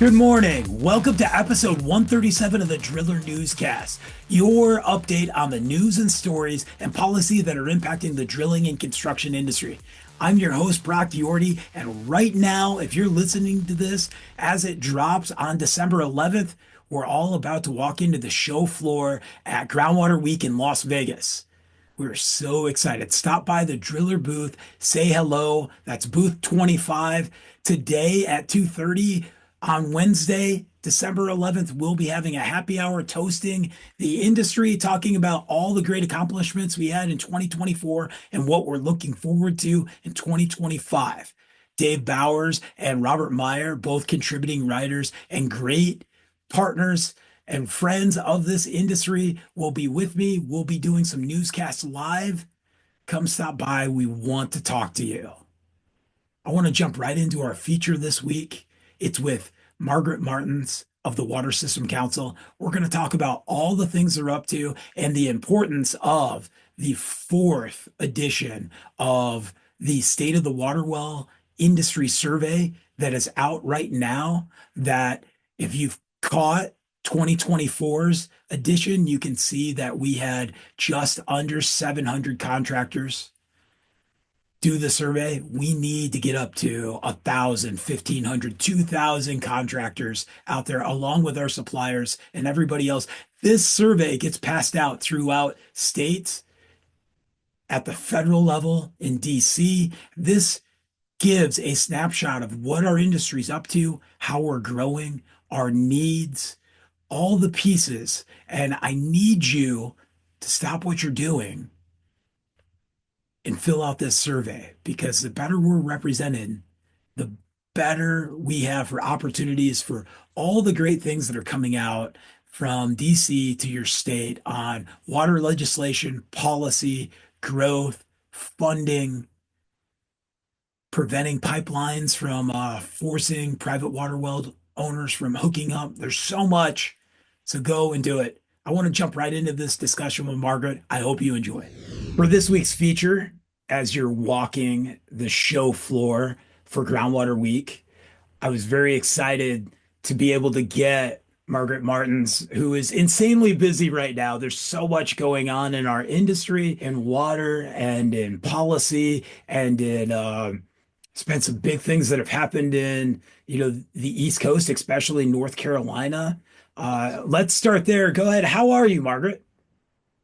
Good morning. Welcome to episode 137 of the Driller Newscast, your update on the news and stories and policy that are impacting the drilling and construction industry. I'm your host, Brock Yordy, and right now, if you're listening to this as it drops on December 11th, we're all about to walk into the show floor at Groundwater Week in Las Vegas. We're so excited. Stop by the Driller booth, say hello. That's booth 25. Today at 2:30 on Wednesday, December 11th, we'll be having a happy hour toasting the industry, talking about all the great accomplishments we had in 2024 and what we're looking forward to in 2025. Dave Bowers and Robert Meyer, both contributing writers and great partners and friends of this industry, will be with me. We'll be doing some newscasts live. Come stop by. We want to talk to you. I want to jump right into our feature this week. It's with Margret Martins of the Water System Council. We're going to talk about all the things they're up to and the importance of the fourth edition of the State of the Water Well Industry Survey that is out right now. That if you've caught 2024's edition, you can see that we had just under 700 contractors do the survey. We need to get up to 1,000, 1,500, 2,000 contractors out there, along with our suppliers and everybody else. This survey gets passed out throughout states at the federal level in DC. This gives a snapshot of what our industry's up to, how we're growing, our needs, all the pieces. And I need you to stop what you're doing and fill out this survey, because the better we're represented, the better we have for opportunities for all the great things that are coming out from DC to your state on water legislation, policy, growth, funding, preventing pipelines from forcing private water well owners from hooking up. There's so much, so go and do it. I want to jump right into this discussion with Margret. I hope you enjoy it. For this week's feature, as you're walking the show floor for Groundwater Week, I was very excited to be able to get Margret Martins, who is insanely busy right now. There's so much going on in our industry, in water and in policy, and in it's been some big things that have happened in, the East Coast, especially North Carolina. Let's start there. Go ahead. How are you, Margret?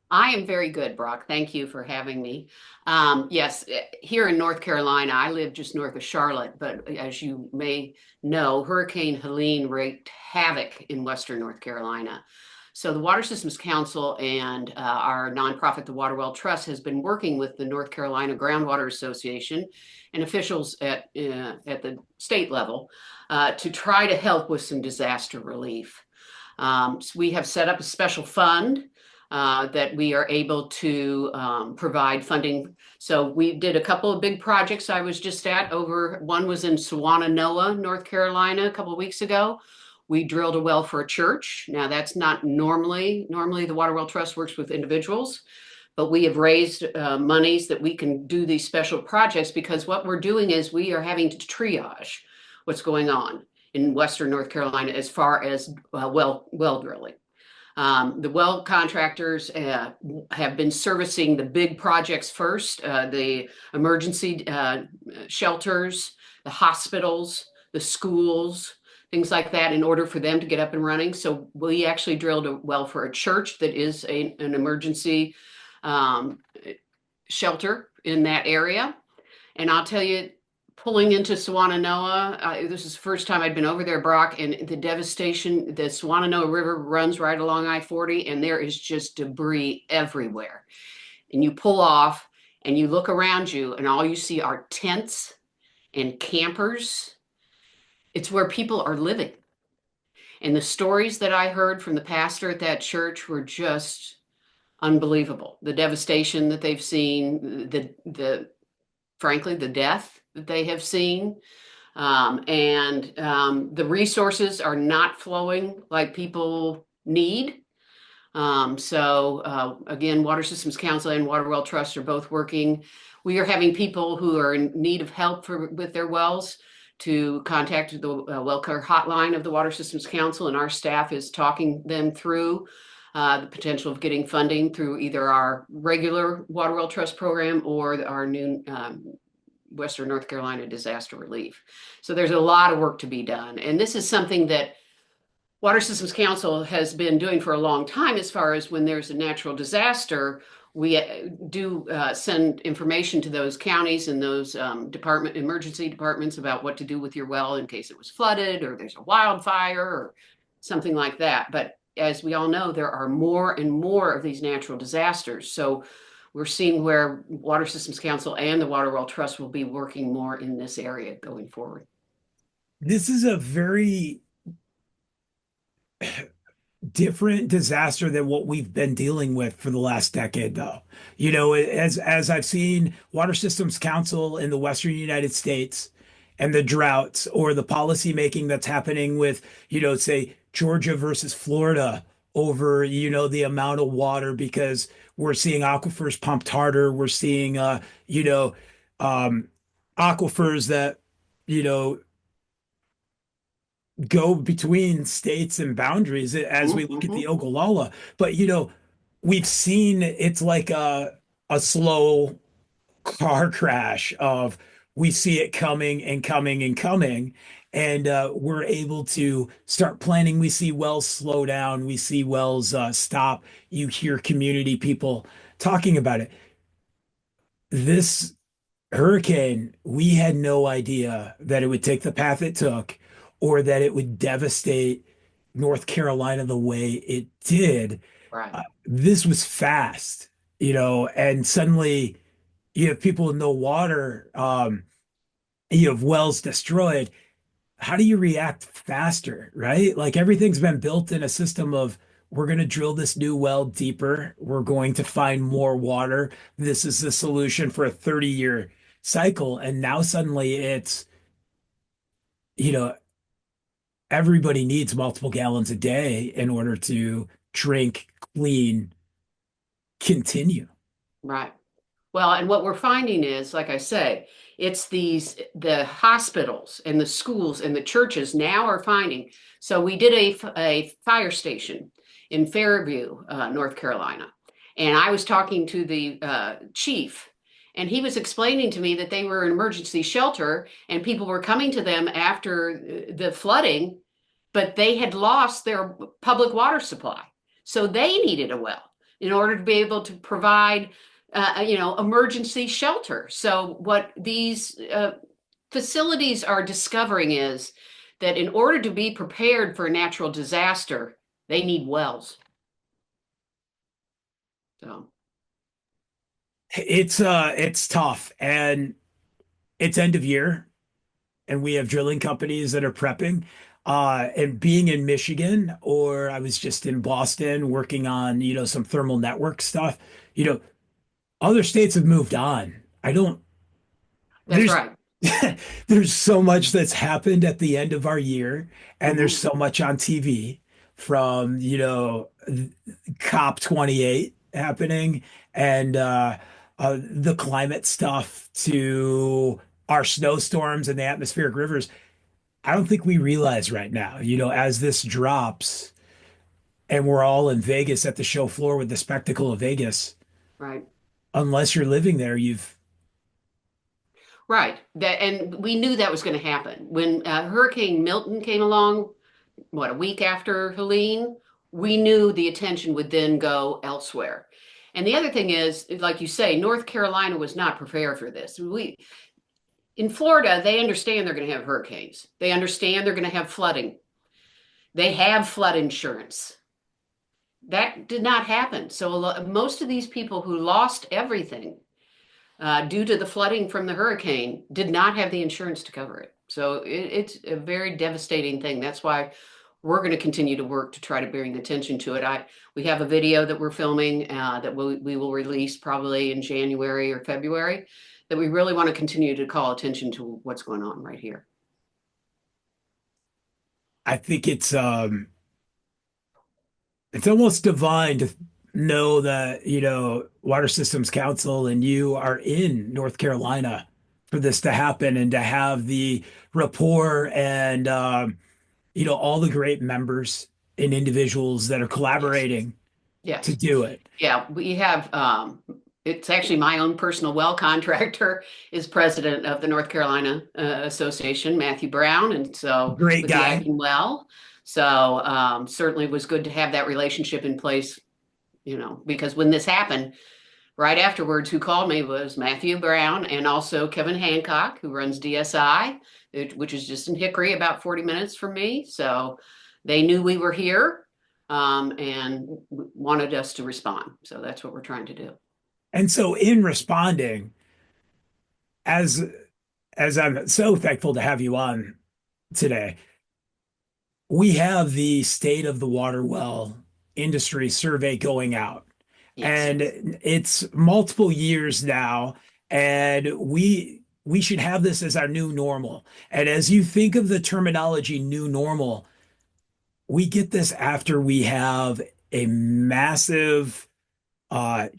I am very good, Brock. Thank you for having me. Yes, here in North Carolina, I live just north of Charlotte, but as you may know, Hurricane Helene wreaked havoc in Western North Carolina. So the Water Systems Council and our nonprofit, the Water Well Trust, has been working with the North Carolina Groundwater Association and officials at the state level to try to help with some disaster relief. So we have set up a special fund that we are able to provide funding. So we did a couple of big projects I was just at one was in Swananoa, North Carolina, a couple of weeks ago. We drilled a well for a church. Now that's not normally the Water Well Trust works with individuals, but we have raised monies that we can do these special projects, because what we're doing is we are having to triage what's going on in Western North Carolina as far as well drilling. The well contractors have been servicing the big projects first, the emergency shelters, the hospitals, the schools, things like that, in order for them to get up and running. So we actually drilled a well for a church that is an emergency shelter in that area. And I'll tell you, pulling into Swananoa, this is the first time I'd been over there, Brock, and the devastation. The Swananoa River runs right along I-40, and there is just debris everywhere. And you pull off and you look around you, and all you see are tents and campers. It's where people are living. And the stories that I heard from the pastor at that church were just unbelievable. The devastation that they've seen, frankly, the death that they have seen. The resources are not flowing like people need. Again, Water Systems Council and Water Well Trust are both working. We are having people who are in need of help with their wells to contact the well care hotline of the Water Systems Council, and our staff is talking them through the potential of getting funding through either our regular Water Well Trust program or our new Western North Carolina disaster relief. So there's a lot of work to be done. And this is something that Water Systems Council has been doing for a long time as far as when there's a natural disaster, we do send information to those counties and those emergency departments about what to do with your well in case it was flooded or there's a wildfire or something like that. But as we all know, there are more and more of these natural disasters. So we're seeing where Water Systems Council and the Water Well Trust will be working more in this area going forward. This is a very different disaster than what we've been dealing with for the last decade, though. As I've seen Water Systems Council in the Western United States and the droughts or the policy making that's happening with, say Georgia versus Florida over, the amount of water because we're seeing aquifers pumped harder. We're seeing, um, aquifers that, you know, go between states and boundaries as we look at the Ogallala. But we've seen it's like a slow car crash of we see it coming and coming and coming, and we're able to start planning. We see wells slow down, we see wells stop. You hear community people talking about it. This hurricane, we had no idea that it would take the path it took or that it would devastate North Carolina the way it did. Right. This was fast, and suddenly you have people with no water, you have wells destroyed. How do you react faster, right? Like everything's been built in a system of we're going to drill this new well deeper. We're going to find more water. This is the solution for a 30-year cycle. And now suddenly it's, you know, everybody needs multiple gallons a day in order to drink, clean, continue. Right. Well, and what we're finding is, like I say, it's the hospitals and the schools and the churches now are finding. So we did a fire station in Fairview, North Carolina. And I was talking to the chief, and he was explaining to me that they were an emergency shelter and people were coming to them after the flooding, but they had lost their public water supply. So they needed a well in order to be able to provide emergency shelter. So what these facilities are discovering is that in order to be prepared for a natural disaster, they need wells. So It's tough and it's end of year and we have drilling companies that are prepping. And being in Michigan, or I was just in Boston working on, some thermal network stuff, you know, other states have moved on. I don't, that's there's right. there's so much that's happened at the end of our year, and there's Mhm. so much on TV from, COP 28 happening and the climate stuff to our snowstorms and the atmospheric rivers. I don't think we realize right now, as this drops and we're all in Vegas at the show floor with the spectacle of Vegas, Right. unless you're living there, you've Right. That, and we knew that was going to happen. When Hurricane Milton came along, what, a week after Helene, we knew the attention would then go elsewhere. And the other thing is, like you say, North Carolina was not prepared for this. In Florida, they understand they're going to have hurricanes. They understand they're going to have flooding. They have flood insurance. That did not happen. So most of these people who lost everything due to the flooding from the hurricane did not have the insurance to cover it. So it's a very devastating thing. That's why we're going to continue to work to try to bring attention to it. We have a video that we're filming that we will release probably in January or February that we really want to continue to call attention to what's going on right here. I think it's almost divine to know that, Water Systems Council and you are in North Carolina for this to happen and to have the rapport and all the great members and individuals that are Yes. collaborating to Yes. do it. Yeah, we have, it's actually my own personal well contractor is president of the North Carolina Association, Matthew Brown, and so Great with the guy. Acting Well. So certainly was good to have that relationship in place, because when this happened, right afterwards, who called me was Matthew Brown and also Kevin Hancock, who runs DSI, which is just in Hickory, about 40 minutes from me. So they knew we were here and wanted us to respond. So that's what we're trying to do. And so in responding, as I'm so thankful to have you on today, we have the state of the water well industry survey going out. Yes. And it's multiple years now, and we should have this as our new normal. And as you think of the terminology new normal, we get this after we have a massive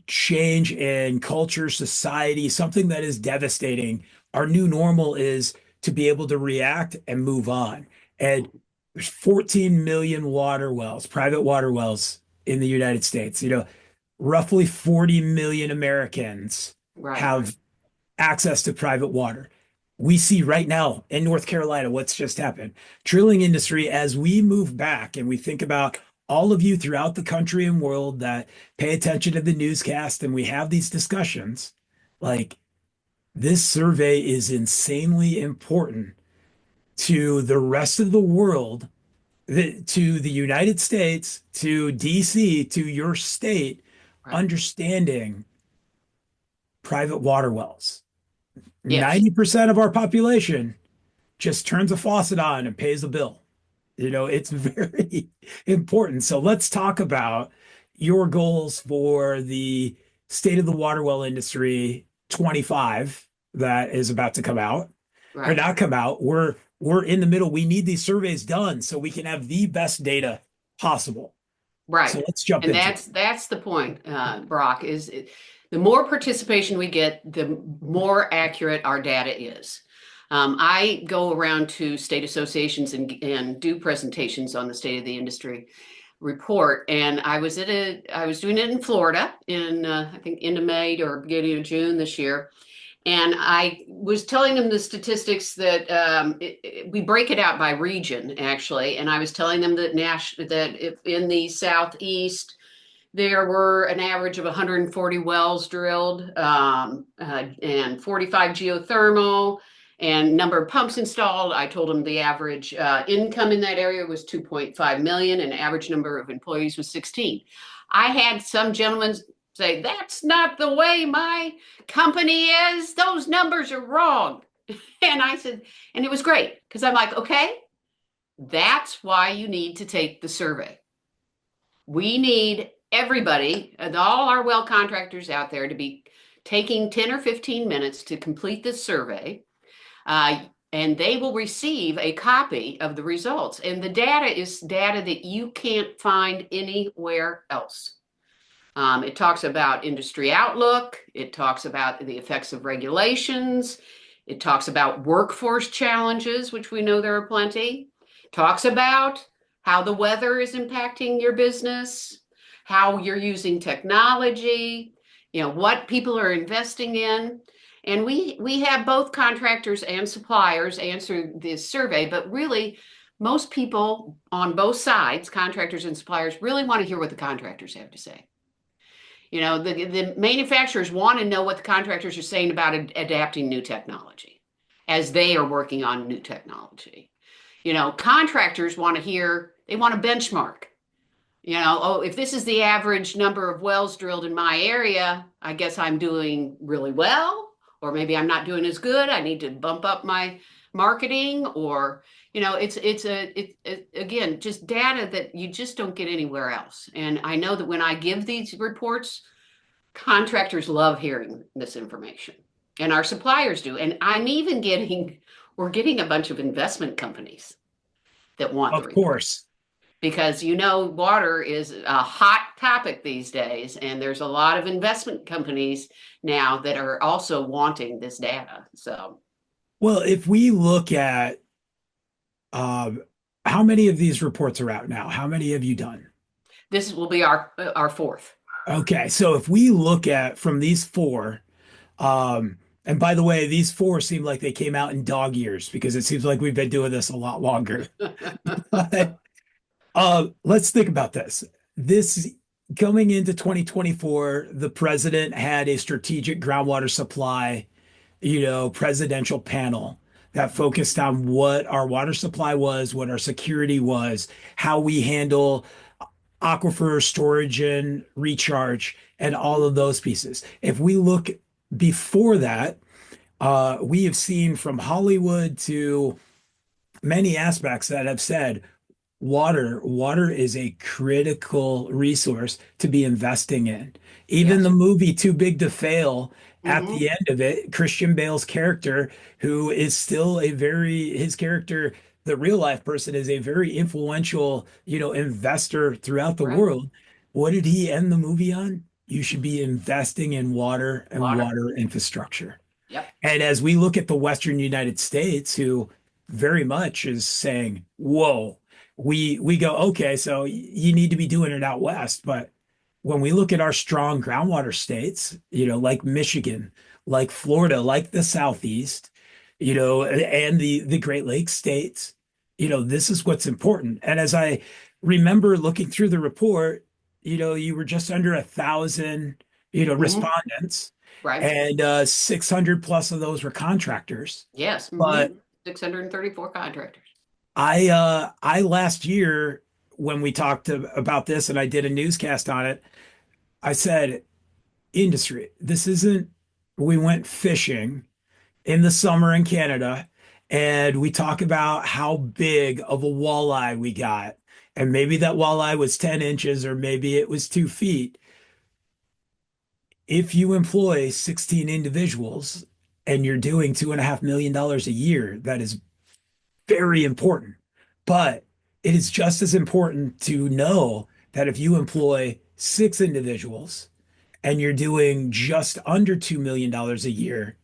change in culture, society, something that is devastating. Our new normal is to be able to react and move on. And there's 14 million water wells, private water wells in the United States. Roughly 40 million Americans Right. have access to private water. We see right now in North Carolina what's just happened. Drilling industry, as we move back and we think about all of you throughout the country and world that pay attention to the newscast and we have these discussions, like this survey is insanely important to the rest of the world, to the United States, to DC, to your state, Right. understanding private water wells. Yes. 90% of our population just turns a faucet on and pays a bill. It's very important. So let's talk about your goals for the state of the water well industry 25 that is about to come out or Right. not come out. We're in the middle. We need these surveys done so we can have the best data possible. So Right. let's jump And into it. that's the point, Brock, the more participation we get, the more accurate our data is. I go around to state associations and do presentations on the state of the industry report. And I was doing it in Florida in I think end of May or beginning of June this year. And I was telling them the statistics that we break it out by region, actually. And I was telling them that if in the Southeast, there were an average of 140 wells drilled and 45 geothermal and number of pumps installed. I told them the average income in that area was 2.5 million and average number of employees was 16. I had some gentlemen say, that's not the way my company is. Those numbers are wrong. And I said, and it was great because I'm like, okay, that's why you need to take the survey. We need everybody and all our well contractors out there to be taking 10 or 15 minutes to complete this survey. And they will receive a copy of the results. And the data is data that you can't find anywhere else. It talks about industry outlook. It talks about the effects of regulations. It talks about workforce challenges, which we know there are plenty. It talks about how the weather is impacting your business, how you're using technology, what people are investing in. And we have both contractors and suppliers answer this survey, but really most people on both sides, contractors and suppliers, really want to hear what the contractors have to say. The manufacturers want to know what the contractors are saying about adapting new technology as they are working on new technology. Contractors want to hear, they want to benchmark. Oh, if this is the average number of wells drilled in my area, I guess I'm doing really well, or maybe I'm not doing as good. I need to bump up my marketing, or it's again just data that you just don't get anywhere else. And I know that when I give these reports, contractors love hearing this information, and our suppliers do. And we're getting a bunch of investment companies that want the Of report. course. because water is a hot topic these days, and there's a lot of investment companies now that are also wanting this data. So Well, if we look at um, how many of these reports are out now, how many have you done? this will be our fourth. Okay, so if we look at from these four, and by the way, these four seem like they came out in dog years because it seems like we've been doing this a lot longer. But let's think about this. This coming into 2024, the president had a strategic groundwater supply, presidential panel that focused on what our water supply was, what our security was, how we handle aquifer storage and recharge, and all of those pieces. If we look before that, we have seen from Hollywood to many aspects that have said water is a critical resource to be investing in. Even the Yes. movie Too Big to Fail, at Hmm. the end of it, Christian Bale's character, who is still his character, the real life person, is a very influential, investor throughout the Right. world. What did he end the movie on? You should be investing in water and Water. water infrastructure. Yep. And as we look at the Western United States, who very much is saying, whoa, we go, okay, so you need to be doing it out west. But when we look at our strong groundwater states, like Michigan, like Florida, like the Southeast, and the Great Lakes states, this is what's important. And as I remember looking through the report, you were just under 1,000, Hmm. respondents, Right. and 600 plus of those were contractors. Yes. But 634 contractors. I last year when we talked about this and I did a newscast on it, I said, industry, this isn't, we went fishing in the summer in Canada and we talk about how big of a walleye we got. And maybe that walleye was 10 inches or maybe it was 2 feet. If you employ 16 individuals and you're doing $2.5 million a year, that is very important. But it is just as important to know that if you employ six individuals and you're doing just under $2 million a year,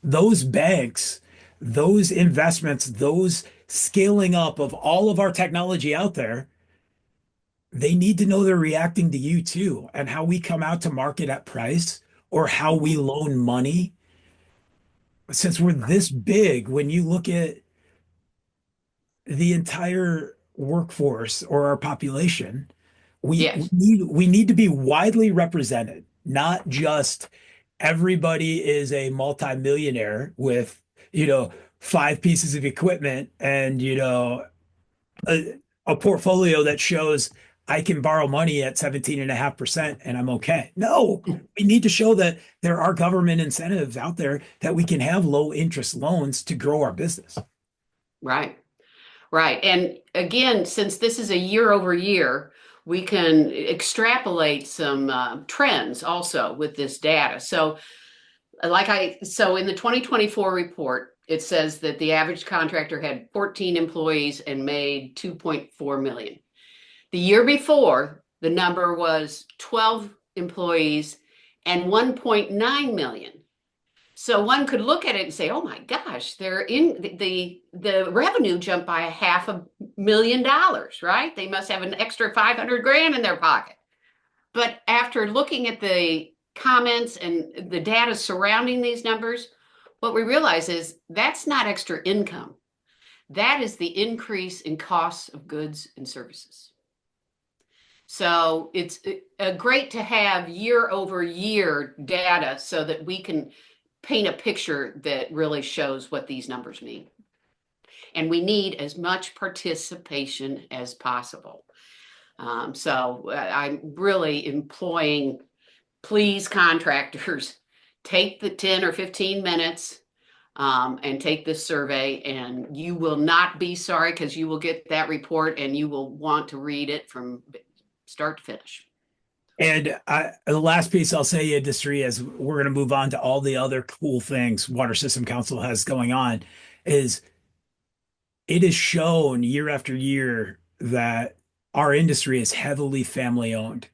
those banks, those investments, those scaling up of all of our technology out there, they need to know they're reacting to you too, and how we come out to market at price or how we Hmm. loan money. Since we're this big, when you look at the entire workforce or our population, we Yes. need to be widely represented, not just everybody is a multimillionaire with, you know, five pieces of equipment and, a portfolio that shows I can borrow money at 17.5% and I'm okay. No, we need to show that there are government incentives out there that we can have low interest loans to grow our business. Right. Right. And again, since this is a year over year, we can extrapolate some trends also with this data. So in the 2024 report, it says that the average contractor had 14 employees and made 2.4 million. The year before, the number was 12 employees and 1.9 million. So one could look at it and say, "Oh my gosh, they're in the revenue jumped by $500,000, right? They must have an extra 500 grand in their pocket." But after looking at the comments and the data surrounding these numbers, what we realize is that's not extra income. That is the increase in costs of goods and services. So it's great to have year over year data so that we can paint a picture that really shows what these numbers mean. And we need as much participation as possible. I'm really employing, please, contractors, take the 10 or 15 minutes and take this survey, and you will not be sorry because you will get that report and you will want to read it from start to finish. And the last piece I'll say, industry, as we're going to move on to all the other cool things Water System Council has going on, is it is shown year after year that our industry is heavily family owned.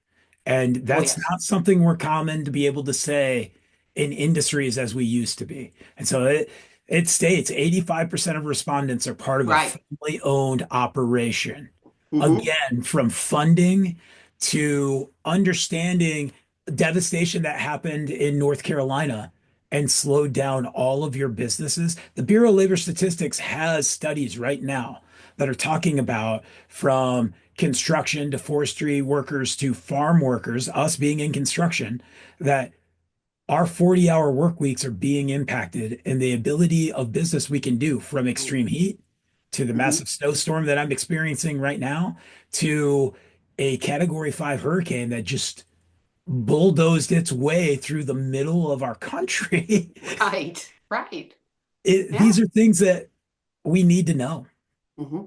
And Oh, that's yes. not something we're common to be able to say in industries as we used to be. And so it states 85% of respondents are part of a Right. family owned operation. Hmm. Again, from funding to understanding devastation that happened in North Carolina and slowed down all of your businesses. The Bureau of Labor Statistics has studies right now that are talking about from construction to forestry workers to farm workers, us being in construction, that our 40-hour work weeks are being impacted and the ability of business we can do from extreme heat to the Hmm. massive snowstorm that I'm experiencing right now to a category 5 hurricane that just bulldozed its way through the middle of our country. Right. Right. Yeah. These are things that we need to know. Hmm.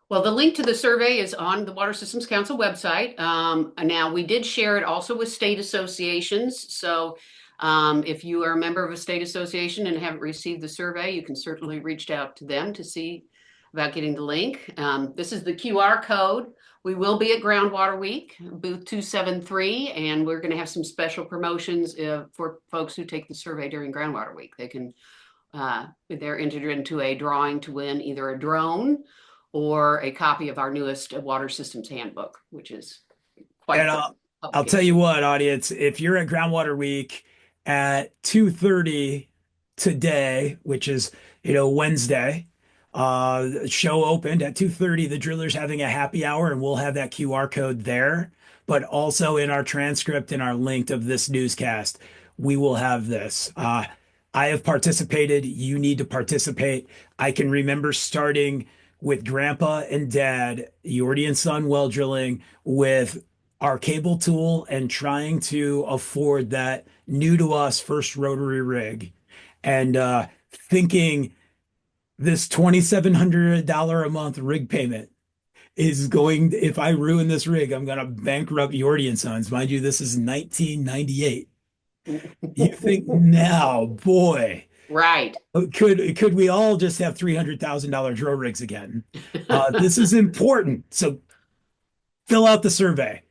Well, the link to the survey is on the Water Systems Council website. And now we did share it also with state associations. So if you are a member of a state association and haven't received the survey, you can certainly reach out to them to see about getting the link. This is the QR code. We will be at Groundwater Week, booth 273, and we're going to have some special promotions for folks who take the survey during Groundwater Week. They're entered into a drawing to win either a drone or a copy of our newest Water Systems Handbook, which is quite And the I'll tell you publication. what, audience, if you're at Groundwater Week at 2:30 today, which is, Wednesday, show opened at 2:30, the driller's having a happy hour and we'll have that QR code there. But also in our transcript and our link of this newscast, we will have this. I have participated. You need to participate. I can remember starting with Grandpa and Dad, Yordy and Son well drilling with our cable tool and trying to afford that new to us first rotary rig and thinking this $2,700 a month rig payment is going, if I ruin this rig, I'm going to bankrupt Yordi and Sons. Mind you, this is 1998. You think now, boy, Right. could we all just have $300,000 drill rigs again? This is important. So fill out the survey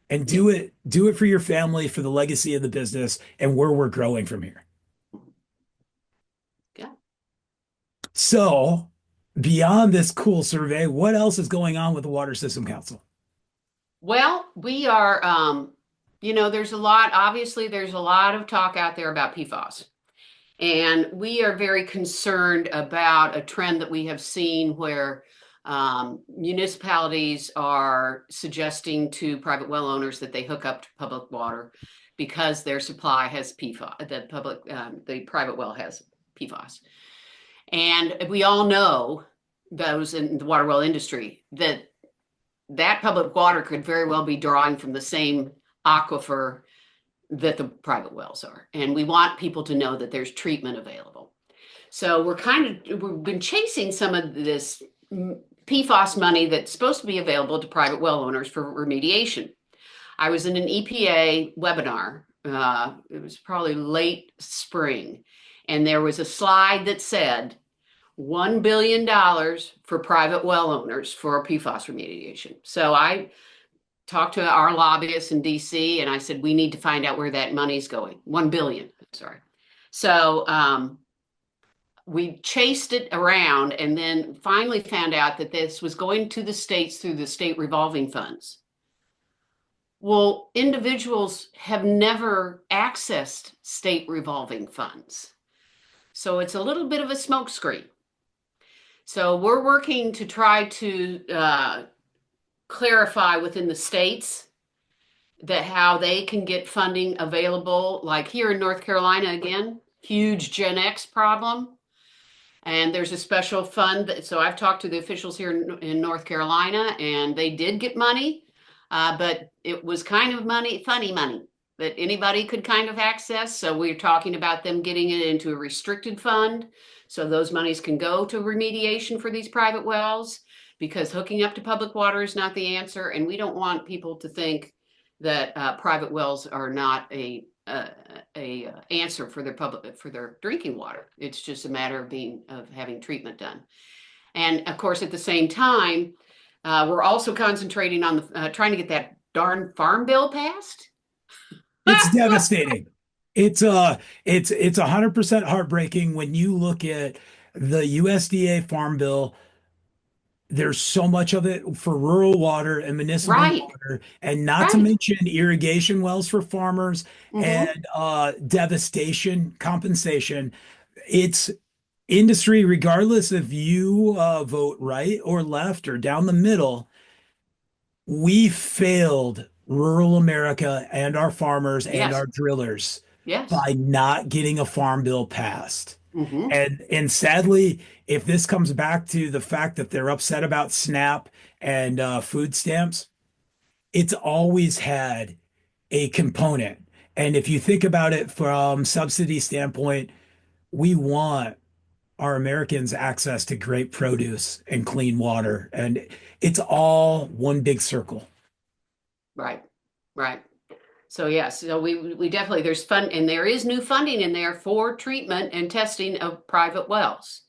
and Yeah. do it for your family, for the legacy of the business and where we're growing from here. Yeah. So, beyond this cool survey, what else is going on with the Water System Council? Well, we are, obviously, there's a lot of talk out there about PFAS. And we are very concerned about a trend that we have seen where municipalities are suggesting to private well owners that they hook up to public water because their supply has PFAS, the private well has PFAS. And we all know, those in the water well industry, that public water could very well be drawing from the same aquifer that the private wells are. And we want people to know that there's treatment available. So we've been chasing some of this PFAS money that's supposed to be available to private well owners for remediation. I was in an EPA webinar. It was probably late spring. And there was a slide that said $1 billion for private well owners for PFAS remediation. So I talked to our lobbyists in DC and I said, we need to find out where that money's going. 1 billion, sorry. So we chased it around and then finally found out that this was going to the states through the state revolving funds. Well, individuals have never accessed state revolving funds. So it's a little bit of a smokescreen. So we're working to try to clarify within the states that how they can get funding available. Like here in North Carolina, again, huge Gen X problem. And there's a special fund. So I've talked to the officials here in North Carolina, and they did get money, but it was kind of funny money that anybody could kind of access. So we're talking about them getting it into a restricted fund. So those monies can go to remediation for these private wells, because hooking up to public water is not the answer. And we don't want people to think that private wells are not a answer for their drinking water. It's just a matter of having treatment done. And of course, at the same time, We're also concentrating on trying to get that darn farm bill passed. It's devastating. It's 100% heartbreaking when you look at the USDA Farm Bill. There's so much of it for rural water and municipal Right, water, and not to right. mention irrigation wells for farmers Hmm. and devastation compensation. It's industry, regardless if you vote right or left or down the middle. We failed rural America and our farmers and Yes, our drillers yes. by not getting a farm bill passed. Hmm. And sadly, if this comes back to the fact that they're upset about SNAP and food stamps, it's always had a component. And if you think about it from subsidy standpoint, we want our Americans access to great produce and clean water, and it's all one big circle. Right, right. So yes, so we definitely there's fun and there is new funding in there for treatment and testing of private wells.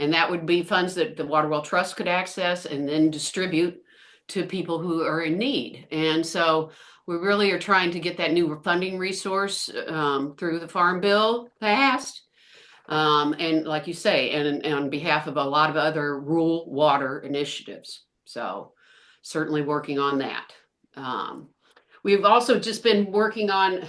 And that would be funds that the Water Well Trust could access and then distribute to people who are in need. And so we really are trying to get that new funding resource through the Farm Bill passed. And like you say, and on behalf of a lot of other rural water initiatives. So certainly working on that. Um, we've also just been working on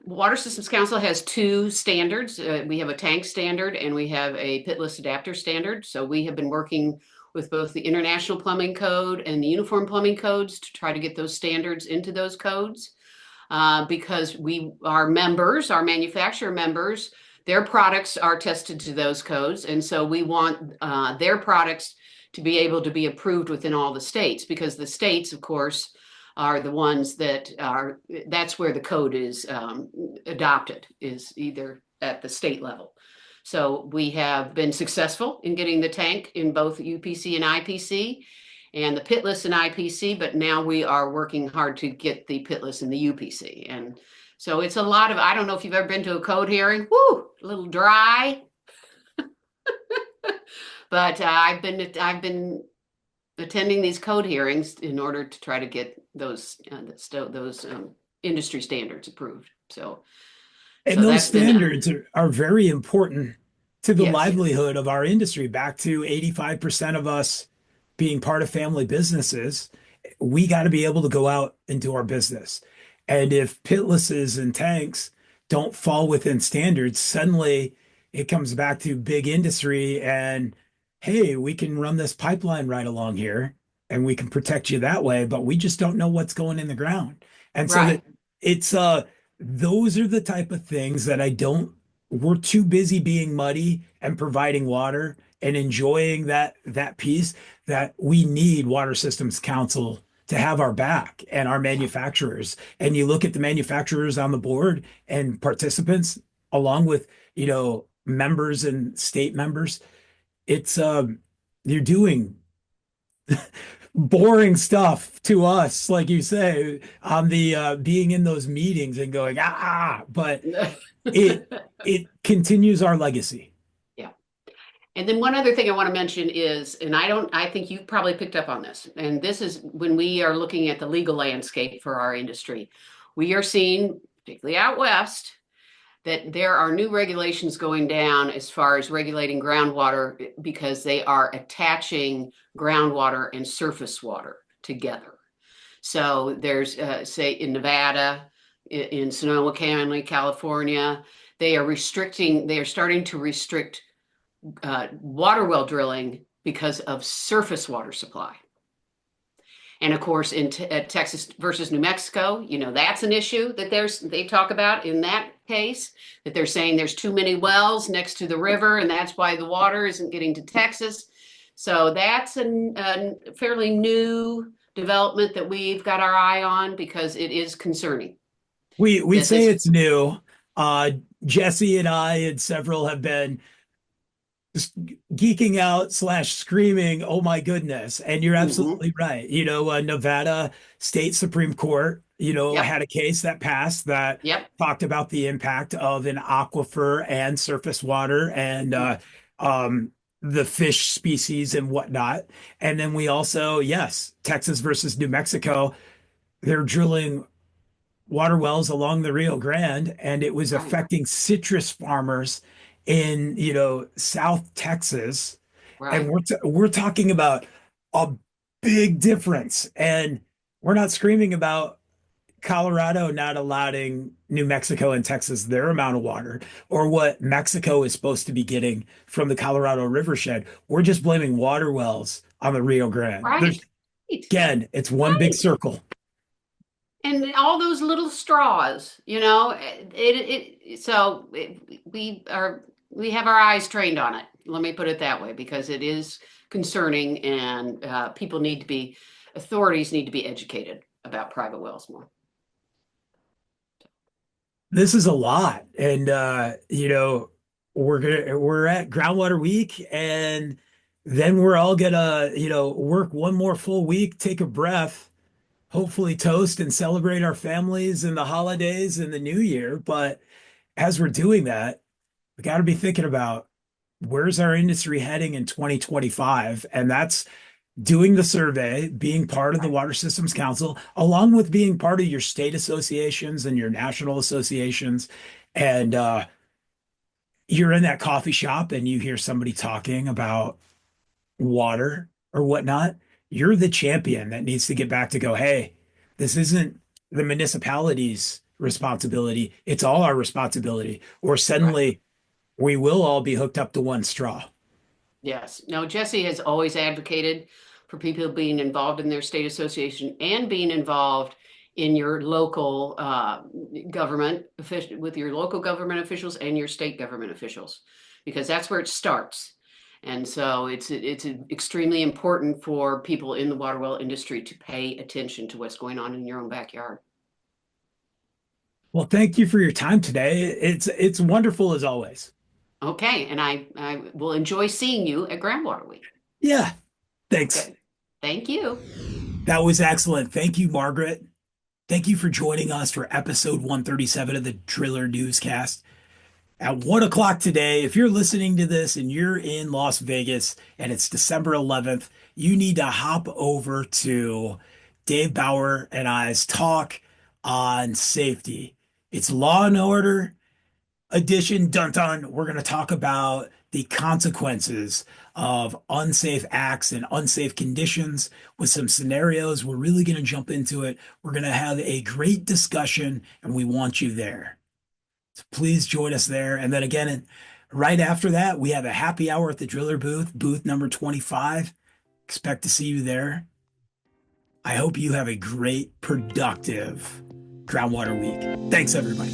Water Systems Council has two standards. We have a tank standard and we have a pitless adapter standard. So we have been working with both the International Plumbing Code and the Uniform Plumbing Codes to try to get those standards into those codes. Because our members, our manufacturer members, their products are tested to those codes. And so we want their products to be able to be approved within all the states because the states, of course, are the ones that's where the code is adopted, is either at the state level. So we have been successful in getting the tank in both UPC and IPC and the pitless and IPC, but now we are working hard to get the pitless and the UPC. And so it's a lot of, I don't know if you've ever been to a code hearing, whoo, a little dry, but I've been attending these code hearings in order to try to get those industry standards approved. So, And so those that's been standards are very important to the yes, livelihood of our industry. Back to 85% of us being part of family businesses, we got to be able to go out and do our business. And if pitlesses and tanks don't fall within standards, suddenly it comes back to big industry and, hey, we can run this pipeline right along here and we can protect you that way, but we just don't know what's going in the ground. And so that right, it's those are the type of things that I don't, we're too busy being muddy and providing water and enjoying that piece that we need Water Systems Council to have our back and our yeah, manufacturers. And you look at the manufacturers on the board and participants along with, members and state members, it's you're doing boring stuff to us, like you say, on the being in those meetings and going, but it it continues our legacy. yeah. And then one other thing I want to mention is, and I think you've probably picked up on this, and this is when we are looking at the legal landscape for our industry, we are seeing, particularly out west, that there are new regulations going down as far as regulating groundwater because they are attaching groundwater and surface water together. So there's, say, in Nevada, in Sonoma County, California, they are starting to restrict water well drilling because of surface water supply. And of course, in Texas versus New Mexico, that's an issue that they talk about in that case, that they're saying there's too many wells next to the river, and that's why the water isn't getting to Texas. So that's a fairly new development that we've got our eye on because it is concerning We that say this. it's new. Uh, Jesse and I and several have been geeking out slash screaming, "Oh my goodness!" And you're Mhm. absolutely right. Nevada State Supreme Court, Yep, had a case that passed that yep. talked about the impact of an aquifer and surface water, and um, the fish species and whatnot. And then we also, yes, Texas versus New Mexico, they're drilling water wells along the Rio Grande, and it was Right, affecting citrus farmers in, South Texas. And right. we're talking about a big difference. And we're not screaming about Colorado not allowing New Mexico and Texas their amount of water or what Mexico is supposed to be getting from the Colorado Rivershed. We're just blaming water wells on the Rio Grande. Right. Right. Again, it's one big Right. circle. And all those little straws, we have our eyes trained on it. Let me put it that way, because it is concerning, and authorities need to be educated about private wells more. This is a lot. And we're at Groundwater Week, and then we're all gonna, work one more full week, take a breath, hopefully toast and celebrate our families and the holidays and the new year. But as we're doing that, we got to be thinking about where's our industry heading in 2025. And that's doing the survey, being part of the Right. Water Systems Council, along with being part of your state associations and your national associations. And you're in that coffee shop and you hear somebody talking about water or whatnot. You're the champion that needs to get back to go, hey, this isn't the municipality's responsibility. It's all our responsibility. Or Right. suddenly we will all be hooked up to one straw. Yes. No, Jesse has always advocated for people being involved in their state association and being involved in your local government official with your local government officials and your state government officials, because that's where it starts. And so it's extremely important for people in the water well industry to pay attention to what's going on in your own backyard. Well, thank you for your time today. It's wonderful as always. Okay, and I will enjoy seeing you at Groundwater Week. Yeah, thanks. Okay, thank you. That was excellent. Thank you, Margaret. Thank you for joining us for episode 137 of the Driller Newscast. At 1 o'clock today, if you're listening to this and you're in Las Vegas and it's December 11th, you need to hop over to Dave Bauer and I's talk on safety. It's Law and Order edition, dun dun. We're going to talk about the consequences of unsafe acts and unsafe conditions with some scenarios. We're really going to jump into it. We're going to have a great discussion, and we want you there. So please join us there. And then again, right after that, we have a happy hour at the Driller booth number 25. Expect to see you there. I hope you have a great, productive Groundwater Week. Thanks, everybody.